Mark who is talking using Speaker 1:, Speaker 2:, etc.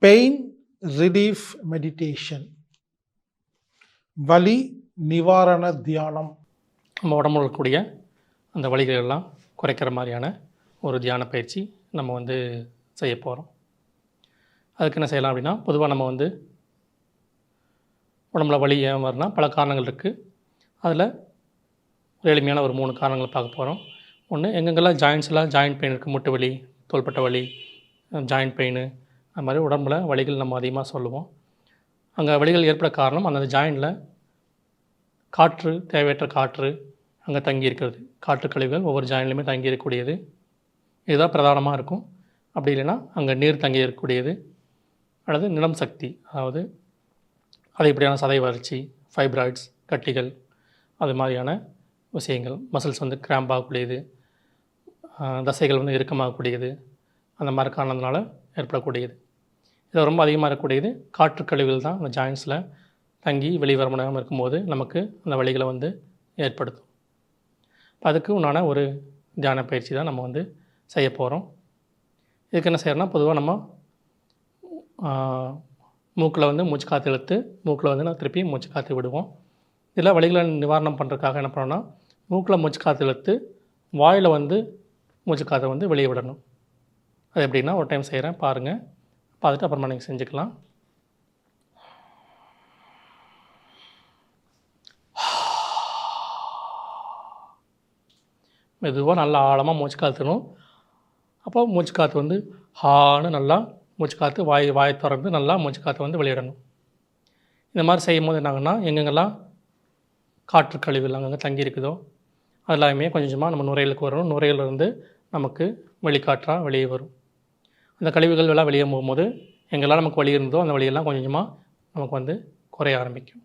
Speaker 1: Pain relief meditation, வலி நிவாரண தியானம்.
Speaker 2: நம்ம உடம்புல இருக்கக்கூடிய அந்த வலிகள் எல்லாம் குறைக்கிற மாதிரியான ஒரு தியான பயிற்சி நம்ம செய்ய போகிறோம். அதுக்கு என்ன செய்யலாம் அப்படின்னா, பொதுவாக நம்ம உடம்புல வலி ஏன் வரும்னா பல காரணங்கள் இருக்குது. அதில் ஒரு எளிமையான ஒரு 3 காரணங்களை பார்க்க போகிறோம். ஒன்று, எங்கெங்கெல்லாம் ஜாயிண்ட் பெயின் இருக்குது, முட்டு வலி, தோள்பட்டை வலி, ஜாயிண்ட் பெயின், அது மாதிரி உடம்புல வலிகள் நம்ம அதிகமாக சொல்லுவோம். அங்கே வலிகள் ஏற்பட காரணம் அந்த ஜாயிண்டில் காற்று, தேவையற்ற காற்று அங்கே தங்கி இருக்கிறது. காற்று கழிவுகள் ஒவ்வொரு ஜாயின்லையுமே தங்கி இருக்கக்கூடியது, இதுதான் பிரதானமாக இருக்கும். அப்படி இல்லைன்னா அங்கே நீர் தங்கி இருக்கக்கூடியது, அல்லது நிலம் சக்தி, அதாவது அதிகப்படியான சதை வறட்சி, ஃபைப்ராய்ட்ஸ், கட்டிகள், அது மாதிரியான விஷயங்கள், மசில்ஸ் கிராம்ப் ஆகக்கூடியது, தசைகள் இறுக்கமாகக்கூடியது, அந்த மாதிரி காரணத்தினால ஏற்படக்கூடியது. இது ரொம்ப அதிகமாக இருக்கக்கூடியது காற்று கழிவுகள் தான் அந்த ஜாயின்ஸில் தங்கி வெளிவர முடியாமல் இருக்கும்போது நமக்கு அந்த வலிகளை ஏற்படுத்தும். அதுக்கு உண்டான ஒரு தியான பயிற்சி தான் நம்ம செய்ய போகிறோம். இதுக்கு என்ன செய்யறோம்னா, பொதுவாக நம்ம மூக்கில் மூச்சு காற்று இழுத்து மூக்கில் நான் திருப்பி மூச்சு காற்று விடுவோம். இதில் வலிகளை நிவாரணம் பண்ணுறதுக்காக என்ன பண்ணோன்னா, மூக்கில் மூச்சு காற்று இழுத்து வாயில் மூச்சு காற்றை வெளியே விடணும். அது எப்படின்னா, ஒரு டைம் செய்கிறேன், பாருங்கள். பார்த்துட்டு அப்புறமா நீங்கள் செஞ்சுக்கலாம். மெதுவாக நல்லா ஆழமாக மூச்சு காற்றுணும். அப்போ மூச்சு காற்று ஹான்னு நல்லா மூச்சு காற்று வாயை திறந்து நல்லா மூச்சு காற்று வெளியிடணும். இந்த மாதிரி செய்யும் போது என்னாங்கன்னா, எங்கெங்கெல்லாம் காற்று கழிவுகள் அங்கங்கே தங்கி இருக்குதோ அது எல்லாமே கொஞ்சமாக நம்ம நுரையீரலுக்கு வரணும். நுரையீரலிருந்து நமக்கு வெளிக்காற்றாக வெளியே வரும். அந்த கழிவுகள் எல்லாம் வெளியே போகும்போது எங்கெல்லாம் நமக்கு வலி இருந்ததோ அந்த வலியெல்லாம் கொஞ்சமாக நமக்கு குறைய ஆரம்பிக்கும்.